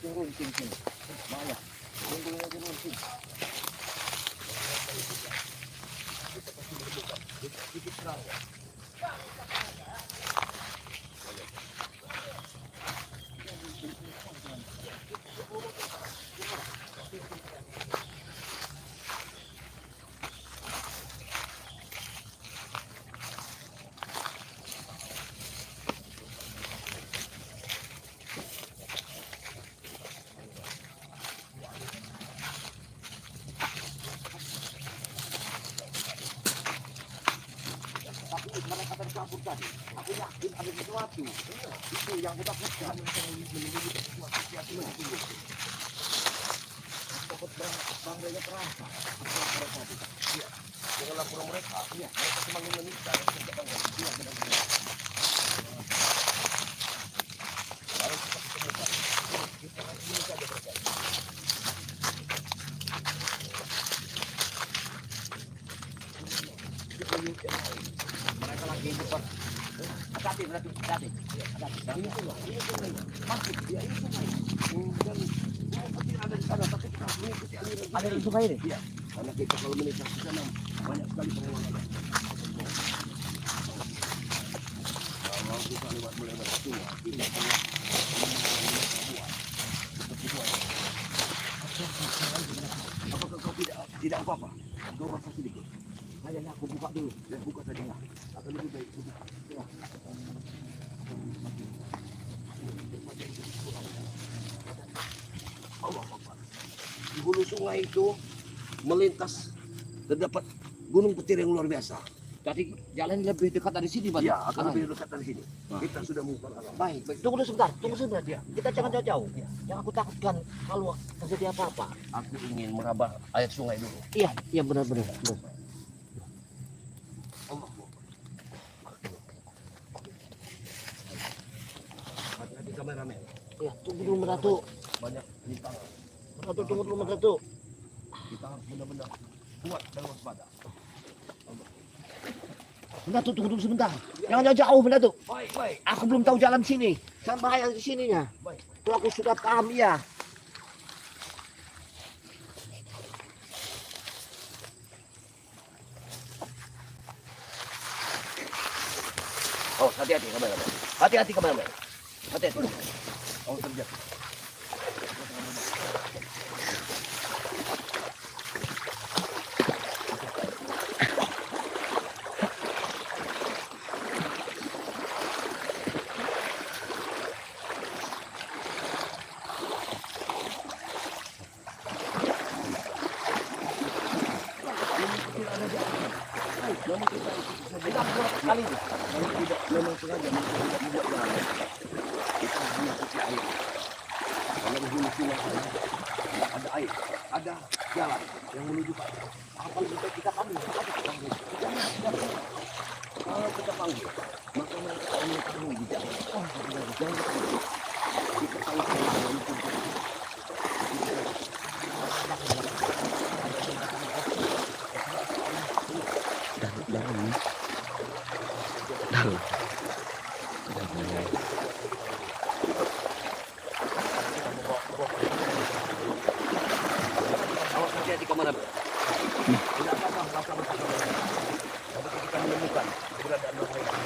turun sini. Banyak. Turun sini. Sedikit terang. Mereka tercampur tadi. Aku yakin ada sesuatu. Itu yang aku takutkan. Takut bangganya terasa. Iya. Dengan laporan mereka. Iya. Mereka semakin menikah. Iya, benar-benar. Lalu kita temukan. Kita ini saja terjadi. Mereka lagi cepat. Hati berarti hati. Ini sungai, masuk dia ini sungai. Dan petir ada di sana, tapi kita mengikuti aliran. Ada di sungai ini? Iya. Karena kita kalau menikah di sana banyak sekali pengeluaran. Kalau kita melewat sungai, kita punya apakah kau tidak apa-apa? Kau rasa sedikit. Kayaknya aku buka dulu. Ya, buka saja lah. Akan lebih baik. Ya. Allah Akbar. Di hulu sungai itu melintas terdapat gunung petir yang luar biasa. Tadi jalan lebih dekat dari sini, Bang. Ya, akan lebih dekat dari sini. Kita sudah mengukur alam. Baik. Tunggu dulu sebentar. Ya. Kita jangan jauh-jauh. Ya. Yang aku takutkan kalau terjadi apa-apa. Aku ingin meraba air sungai dulu. Iya benar-benar. Hati-hati kameramen. Iya, tunggu dulu Menatu. Banyak rintangan. Menatu, tunggu dulu Menatu. Kita harus benar-benar kuat dan waspada. Menatu, tunggu dulu sebentar. Jangan jauh-jauh Menatu. Baik. Aku belum tahu jalan sini. Sangat bahaya di sininya. Baik. Kalau aku sudah paham ya. Oh, hati-hati kameramen. Hati-hati kameramen. Hati-hati. Oh, terjatuh. Kali ini, tidak memang sengaja tidak dibuat jalan. Kita hanya ikuti air. Karena di hulu sungai ada air, ada jalan yang menuju ke atas. Apa lebih baik kita panggil? Kalau kita panggil, maka mereka akan mengetahui di jalan. Oh, jangan panggil. Kita tahu jalan itu. Awas hati-hati kameramen. Tidak apa-apa, sampai kita menemukan keberadaan mereka.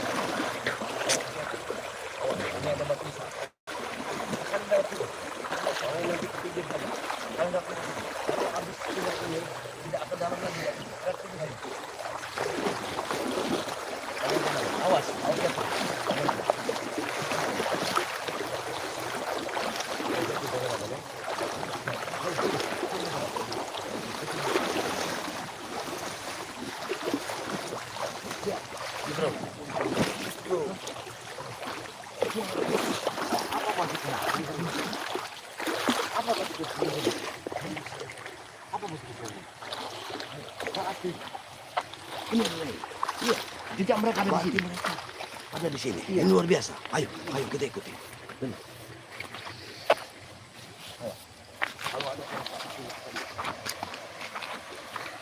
Awas, ini ada baptisan. Kan ada itu. Kalau nanti ketiga tadi, kalau nggak kalau habis sudah ini tidak akan dalam lagi. Awas ya. Jejak mereka ada di sini. Ada di sini. Ini luar biasa. Ayo kita ikuti. Benar. Kalau ada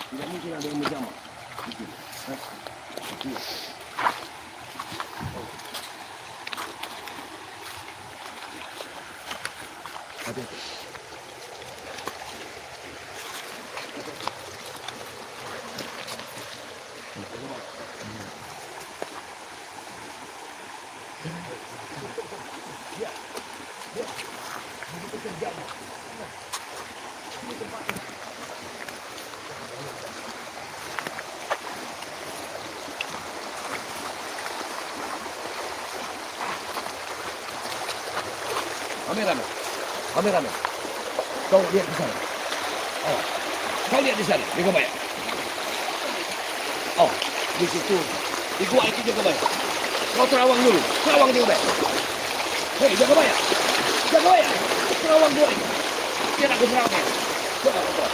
tidak mungkin ada yang menjamah. Kameramen, kameramen, kau lihat di sana. Oh, kau lihat di sana, di Gabaya. Oh, di situ, di gua itu jaga Gabaya. Kau terawang dulu, terawang di Gabaya. Hei, jaga Gabaya, terawang gua itu. Biar aku terawang ya. Coba, coba.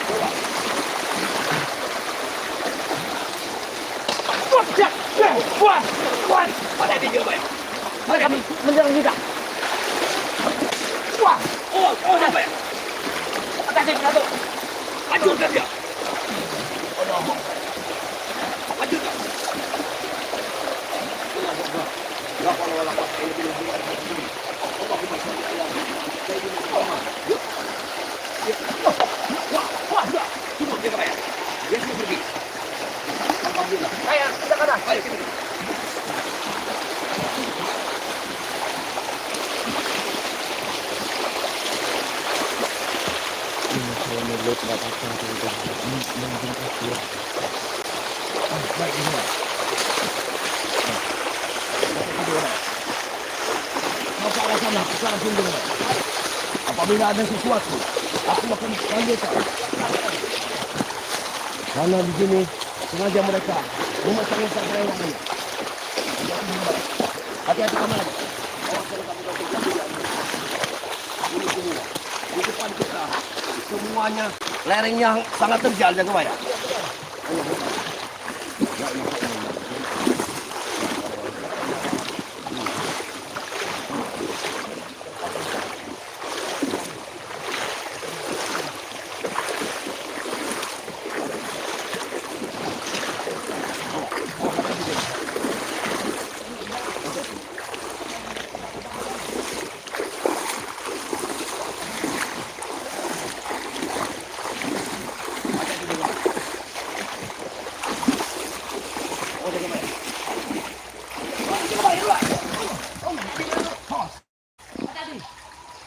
Coba. Wah, ada di Gabaya. Mereka menyerang kita. Wah, oh, apa ya? Atasnya satu. Hancurkan dia. Allah. Hancurkan. La hawla wala quwwata illa billah. Allahumma shalli ala sayyidina Muhammad. Wah. Tunggu dia Gabaya. Dia sudah pergi. Alhamdulillah. Ayo, kita kanan. Ayo kita. Mulut nggak apa-apa udah mending aku Baik ini. Kau ke arah sana, ke arah sini. Apabila ada sesuatu, aku akan panggil kau. Karena di sini sengaja mereka memasang-masang perewangan. Hati-hati kamera. Awas kalau kamu tahu kejadian. Ini semua di depan kita. Semuanya lerengnya sangat terjal, jaga Gabaya.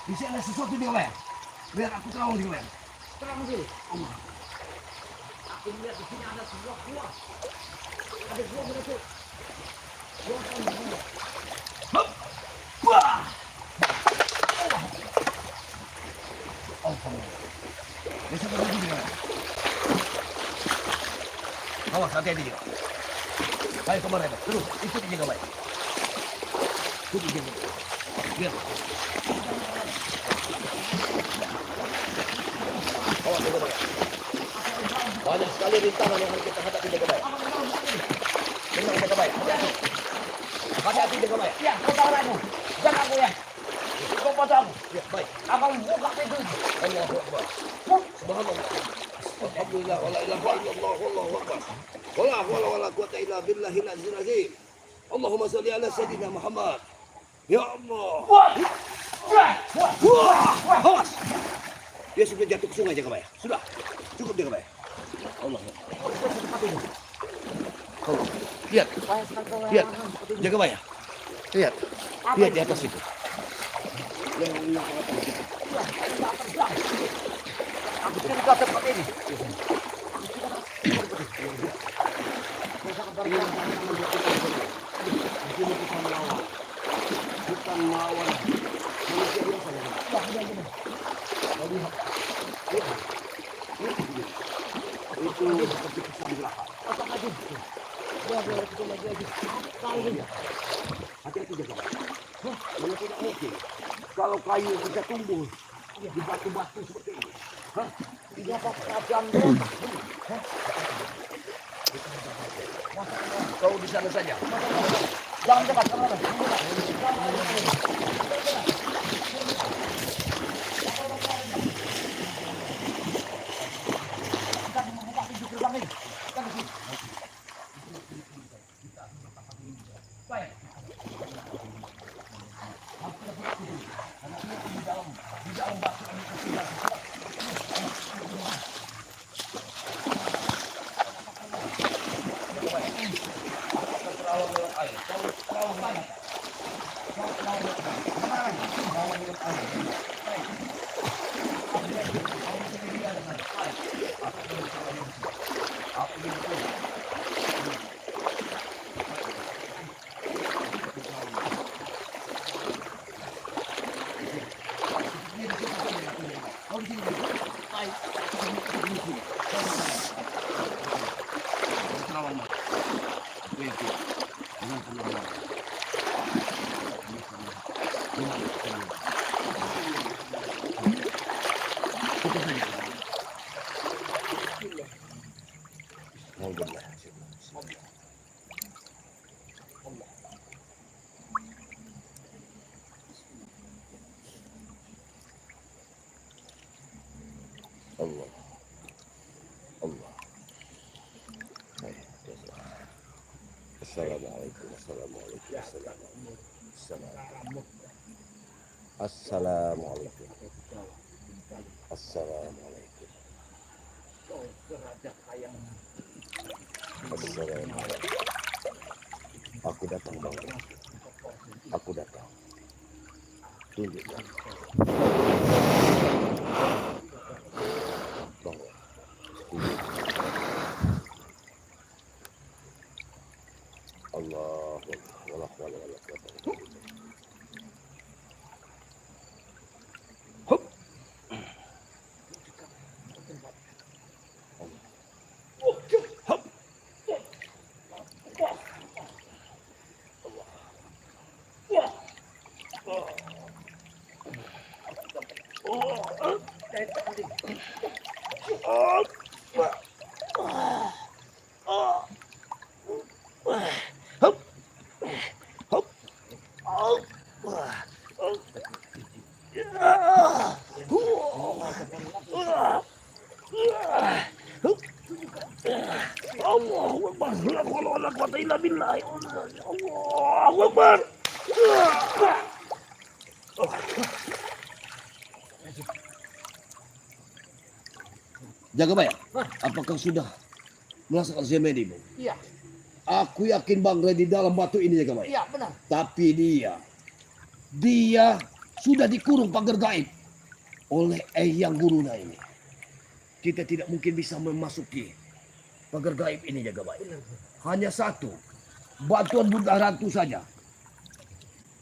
Di sini ada sesuatu di Gabaya. Biar aku terawang di Gabaya. terang dulu. Allah. Aku melihat di sini ada sebuah gua. Ada gua berarti. Gua akan begini. Hup. Wah. Alhamdulillah. Bisa berhenti di Gabaya. Awas, hati-hati dia. Ayo kemana? Terus, ikuti dia Gabaya. Ikuti dia Gabaya. Biar. Awas dia Gabaya. Banyak sekali rintangan yang harus kita hadapi dia Gabaya. Tenang dia Gabaya. Hati-hati. Hati-hati dia Gabaya. Ya, kau tahu aku. Jangan aku ya. Kau foto aku. Ya, baik. Abang buka pintu. Allahu Akbar. Subhanallah. Alhamdulillah wala ilaha illallah wallahu akbar. Wala hawla wala quwwata illa billahil azizil azim. Allahumma shalli ala sayyidina Muhammad. Ya Allah. Wah. Awas. Dia sudah jatuh ke sungai Jaga Gabaya. Sudah. Cukup Jaga Gabaya. Allah. Oh. Lihat. Lihat. Jaga Gabaya. Lihat. Lihat di atas itu. Yang atas itu. Aku curiga seperti ini. Bukan melawan manusia biasa ya. Itu seperti kesembelahan. Hati-hati jaga. Mana tidak mungkin kalau kayu bisa tumbuh di batu-batu seperti ini. Hah? Ini apa kerajaan dulu? Kau di sana saja. Jangan dekat, jangan dekat. Kita membuka pintu gerbang ini. Kita di sini. Baik. Allah. Allah. Assalamualaikum. Assalamualaikum. Assalamualaikum. Assalamualaikum. Assalamualaikum. Assalamualaikum. Aku datang, Bang. Aku datang. Tunjukkan. Bang. Allah. Wallah, wallah, wallah. Hup. Hup. Allahu Akbar. La haula wala quwwata illa billah. Allahu Akbar. Jaga Bayak, apakah sudah merasakan semedi, Bang? Iya. Aku yakin Bang Ray di dalam batu ini, Jaga Bayak. Iya, benar. Tapi dia sudah dikurung pagar gaib oleh yang Guruna ini. Kita tidak mungkin bisa memasuki pagar gaib ini, Jaga Bayak. Hanya satu, bantuan Bunda Ratu saja.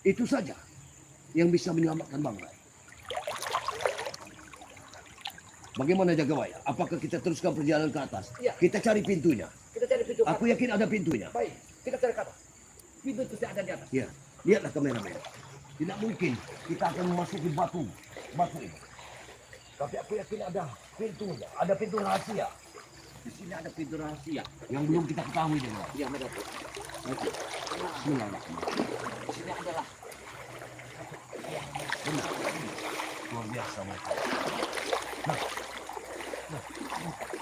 Itu saja yang bisa menyelamatkan Bang Ray. Bagaimana, Jaga Bayak? Apakah kita teruskan perjalanan ke atas? Iya. Kita cari pintunya. Kita cari pintu. Aku yakin ada pintunya. Baik, kita cari ke atas. Pintu itu ada di atas. Ya, lihatlah kameramen. Tidak mungkin kita akan memasuki batu ini. Tapi aku yakin ada pintunya, ada pintu rahasia. Di sini ada pintu rahasia yang belum kita ketahui, Jaga Bayak. Iya, benar. Oke. Bismillahirrahmanirrahim. Di sini adalah Benar. Luar biasa mereka.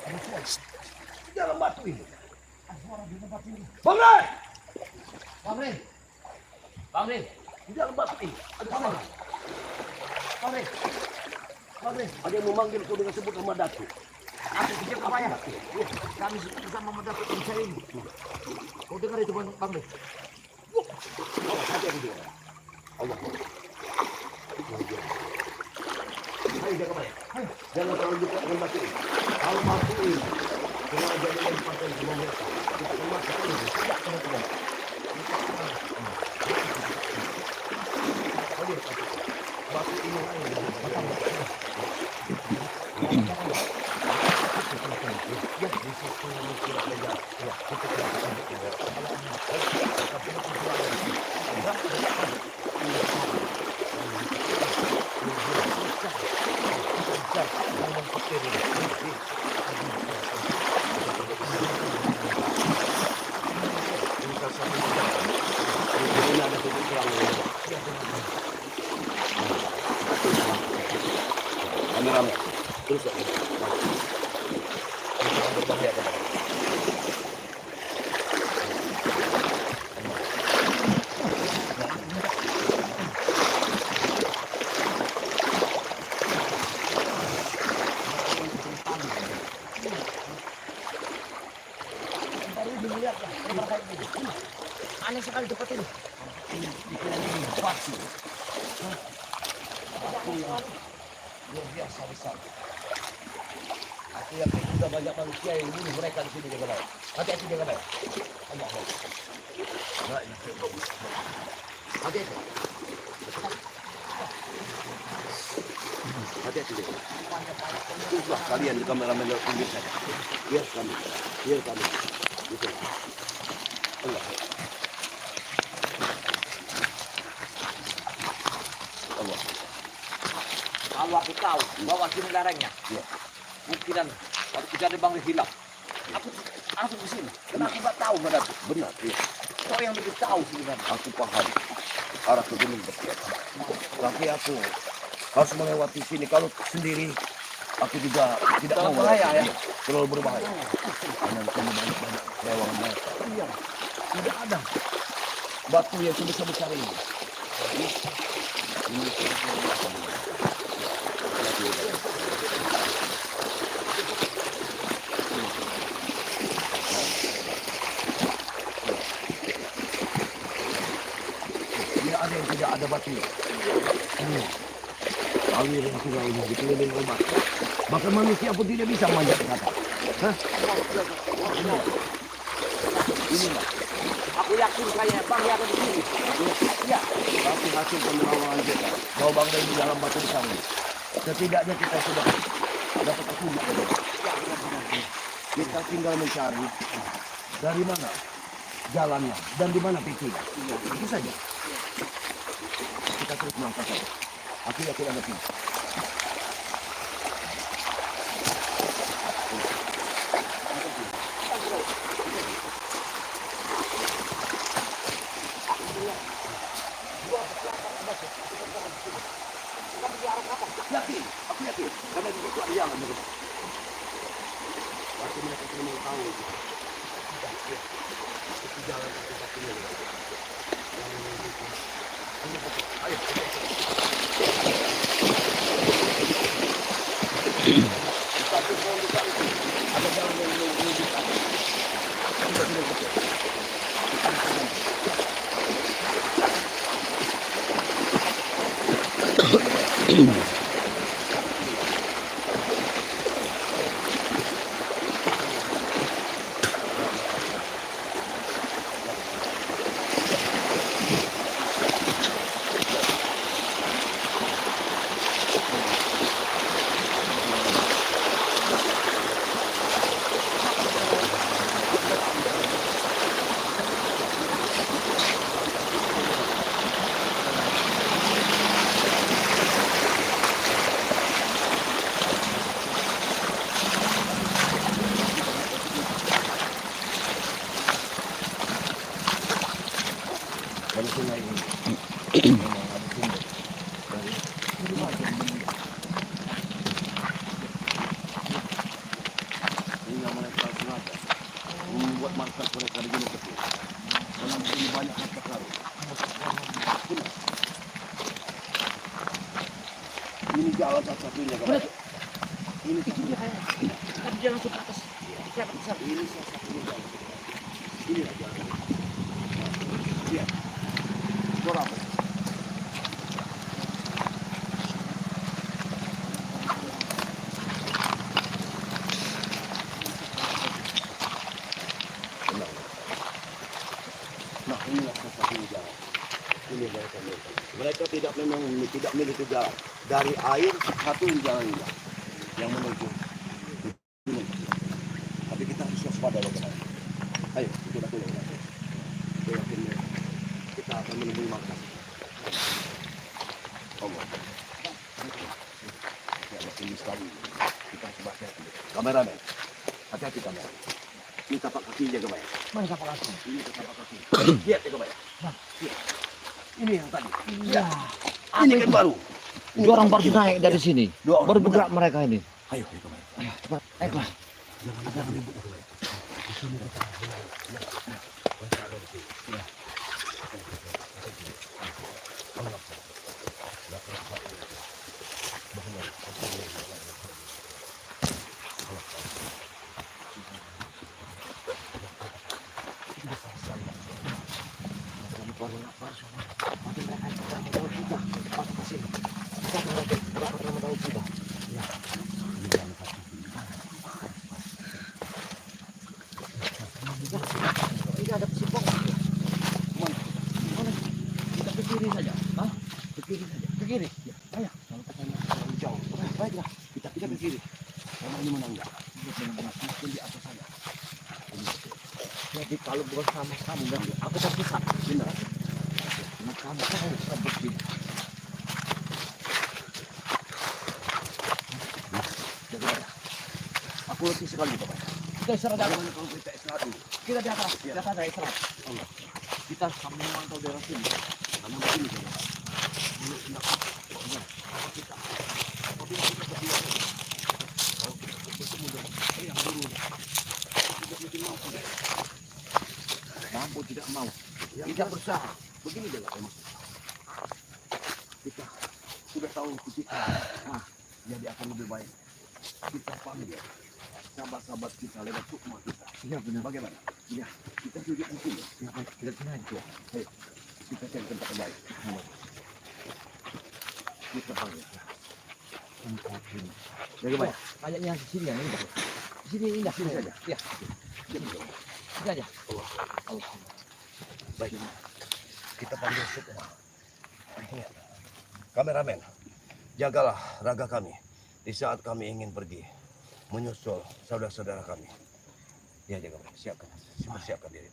Ada suara di dalam batu ini. Ada suara di dalam batu ini. Bang Ray! Bang Ray. Bang Ray. Di dalam batu ini ada suara. Bang Ray. Bang Ray. Ada yang memanggil kau dengan sebut nama Datu. Aku kerja apa ya? Kami bersama mendapat mencari ini. Kau dengar itu Bang Ray? Allah saja di dia. Allah. Ayo Jaga Bayak. Jangan terlalu dekat dengan batu ini. Kalau batu ini sengaja dilemparkan ke bawah mereka, kita akan masuk ini. Tidak kena kebawah. Batu ini lain. Kameramen, terus ya. Berbahaya kan? aneh sekali tempat ini. Dikelilingi batu. Batu yang luar biasa besar. Aku yakin sudah banyak manusia yang bunuh mereka di sini dengan baik. Hati-hati dengan baik. Allah Allah. Baik, bagus. Hati-hati. Hati-hati deh. Susah kalian di kameramen lewat pinggir saja. Biar kami. Gitu. Allah. Allah. Kalau aku tahu bahwa sini lerengnya, Ya. mungkinan waktu kita ada Bang hilang. Aku langsung ke sini. Karena aku nggak tahu benar. Benar, iya. Kau yang lebih tahu sebenarnya. Aku paham arah ke gunung betul. Tapi aku harus melewati sini. Kalau sendiri, aku juga tidak Terlalu mau. berbahaya, ya? Iya, terlalu berbahaya. Karena di sini banyak kerewangan mereka. Iya. Tidak ada batu yang sebesar ini. Ini tidak ada batu. Aliran sungai ini dikelilingi oleh batu. Bahkan manusia pun tidak bisa manjat ke atas. Hah? Inilah. Aku yakin kayaknya Bang yang ada di sini. Ya, tapi hasil penerawangan kita bahwa Bang Day di dalam batu besar ini. Setidaknya kita sudah dapat petunjuk. Kita tinggal mencari dari mana jalannya dan di mana titiknya. Itu saja. Kita terus melangkah saja. Aku yakin ada titik. Yakin, aku yakin. Karena di situ ada jalan. Pasti mereka sudah mau tahu itu. Itu jalan satu-satunya. Ayo. Satu pohon besar itu ada jalan yang menuju ke atas. Sudah betul. Dari sungai ini memang ada sumber dari macam benda sehingga mereka sengaja membuat markas mereka di gunung kecil karena di sini banyak harta karun. Ini jalan satu-satunya kawan. Ini Itu dia kayak. Tapi dia langsung ke atas. Siapa besar? ini satu-satunya jalan. Inilah jalan. Lihat. Suara apa? Nah, inilah satu-satunya jalan. Ini mereka tidak memiliki jalan dari air satu jalan ini yang menuju gunung. Tapi kita harus waspada loh guys. Ayo kita pulang. Saya yakin kita akan menemui markas. Allah. Ya, ini sekali. Kita coba hati. Kameramen, hati-hati kamera. Ini tapak kakinya kebayang. Mana kapal aku? Ini tapak kaki. Lihat ya kebayang. Lihat. Ini yang tadi. Iya. Ini kan baru. Dua orang baru naik dari sini. Dua orang. Baru bergerak mereka ini. Ayo, kebayang. Ayo cepat. Naiklah. Jangan ribut kebayang. Di sini kita. ke kiri. Sama ini menanggap. Sistem di atas sana. Jadi kalau bukan sama kamu dan aku tersesat, benar. Nah, kamu kan begini. Jadi aku letih sekali Bapak. Kita istirahat dulu. Kalau kita istirahat dulu. Kita di atas, di atas ada istirahat. Allah. Kita sambil memantau daerah sini. Karena begini saja. Ini tidak apa kita. Apabila kita berdua saja. Kalau kita bertemu dengan yang dulu. Tidak mungkin mampu. Mampu tidak mau. Kita berusaha. Begini dia Pak. Kita sudah tahu kita. Nah, jadi akan lebih baik. Kita panggil sahabat-sahabat kita lewat sukma kita. Iya benar. Bagaimana? Iya. Kita juga mungkin. Ya, kita sengaja. Ayo. Kita cari tempat yang baik. Kita panggil. Bagaimana? Kayaknya di sini ya, ini Pak. Di sini indah, sini saja. Iya. Sini aja. Allah. Baik. Kita panggil sukma. Ingat. Kameramen, jagalah raga kami di saat kami ingin pergi menyusul saudara-saudara kami. Ya jaga, siapkan, siapkan diri.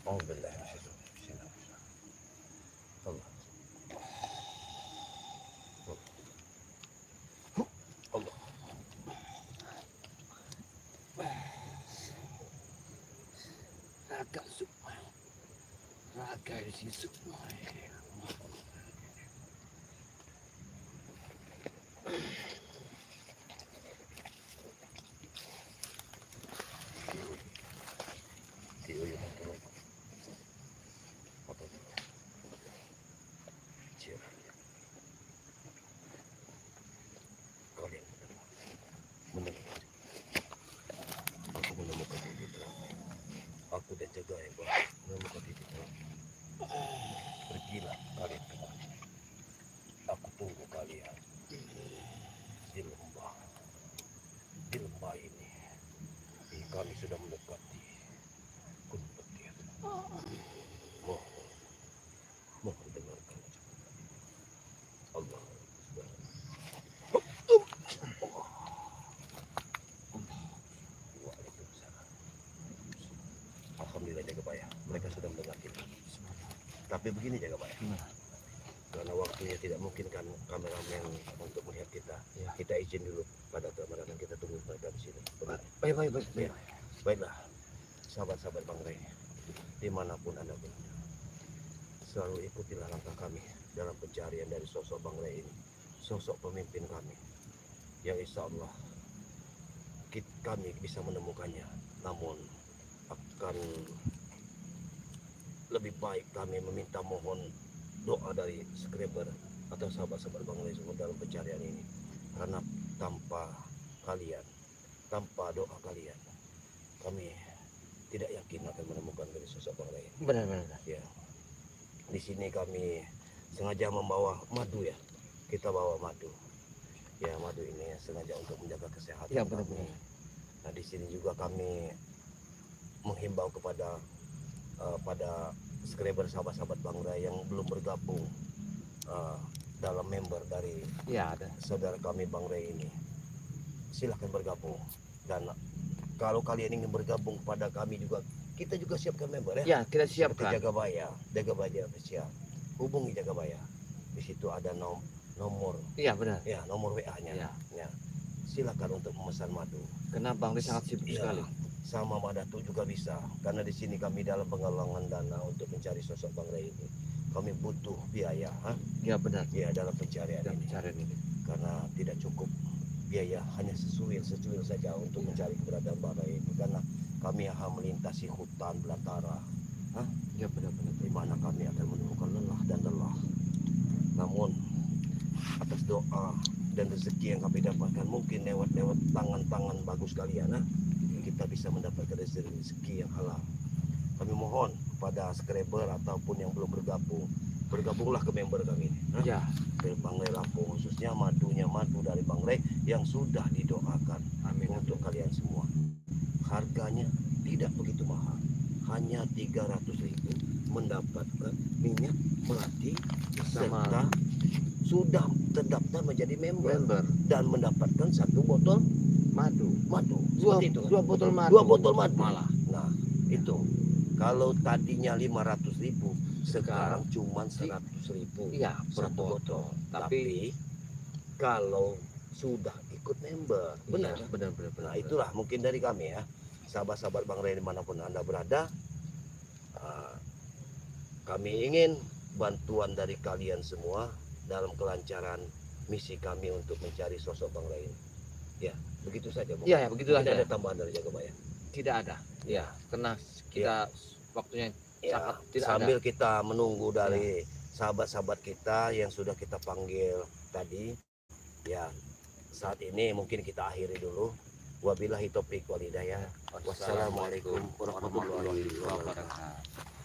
Alhamdulillah. Allah. Allah. Raga sukma, raga si sukma. Aku dan jaga yang baik menemukan titik terang. Pergilah kalian ke mana. Aku tunggu kalian di lembah. Di lembah ini kami sudah mendekati Gunung Petir. Mohon dengarkan ucapan Allah. Alhamdulillah Jagabaya, mereka sudah mendengar kita. Tapi begini Jagabaya, karena waktunya tidak mungkin kan kameramen untuk melihat kita. Ya. Kita izin dulu pada kameramen, kita tunggu mereka di sini. Baik. Ya. Baiklah, sahabat-sahabat Bang Rey, dimanapun Anda berada, selalu ikutilah langkah kami dalam pencarian dari sosok Bang Rey ini, sosok pemimpin kami, yang insya Allah kami bisa menemukannya. Namun akan lebih baik kami meminta mohon doa dari subscriber atau sahabat-sahabat Bang Rey semua dalam pencarian ini, karena tanpa kalian, tanpa doa kalian, kami tidak yakin akan menemukan dari sosok Bang Rey. Benar. Ya, di sini kami sengaja membawa madu ya, kita bawa madu. Ya, madu ini sengaja untuk menjaga kesehatan. Ya benar. Nah di sini juga kami menghimbau kepada pada subscriber sahabat-sahabat Bang Rey yang belum bergabung dalam member dari ada saudara kami Bang Rey ini, silahkan bergabung. Dan kalau kalian ingin bergabung kepada kami juga, kita juga siapkan member ya. Ya kita siapkan. Jagabaya official, hubungi Jagabaya. Di situ ada nomor. Iya benar. Ya nomor WA-nya. Ya. Silakan untuk memesan madu. Karena Bang Rey sangat sibuk sekali. Sama Madatu juga bisa, karena di sini kami dalam penggalangan dana untuk mencari sosok Bang Rey ini. Kami butuh biaya, ya benar. Ya dalam pencarian ini. Karena tidak cukup biaya, hanya sesuil saja untuk mencari keberadaan Bang Rey ini. Karena kami akan melintasi hutan belantara, ya benar-benar. Di mana kami akan menemukan lelah. Namun atas doa dan rezeki yang kami dapatkan, mungkin lewat tangan-tangan bagus kalian, kita bisa mendapatkan rezeki yang halal. Kami mohon kepada subscriber ataupun yang belum bergabung, bergabunglah ke member kami. Ya. Ke Bang Rey Lampung, khususnya madu dari Bang Rey yang sudah didoakan. Amin. Untuk kalian semua. Harganya tidak begitu mahal, hanya 300.000 mendapatkan minyak melati serta sudah terdaftar menjadi member member dan mendapatkan 1 botol madu. seperti itu. 2 botol madu. 2 botol madu. Malah. Nah, itu. Kalau tadinya 500.000, sekarang cuma 100.000. Iya, per 1 botol. Tapi kalau sudah ikut member, benar. Iya, benar. Nah, itulah mungkin dari kami ya, sahabat-sahabat Bang Ray dimanapun Anda berada, kami ingin bantuan dari kalian semua dalam kelancaran misi kami untuk mencari sosok Bang Ray ini. Ya, begitu saja, Bang. Iya, begitu Tidak saja. ada tambahan dari Jagabaya. Tidak ada. Ya, karena kita waktunya Ya, sangat tidak sambil ada. kita menunggu dari sahabat-sahabat kita yang sudah kita panggil tadi, ya saat ini mungkin kita akhiri dulu. Wabillahi taufiq wal hidayah. Wassalamualaikum warahmatullahi wabarakatuh.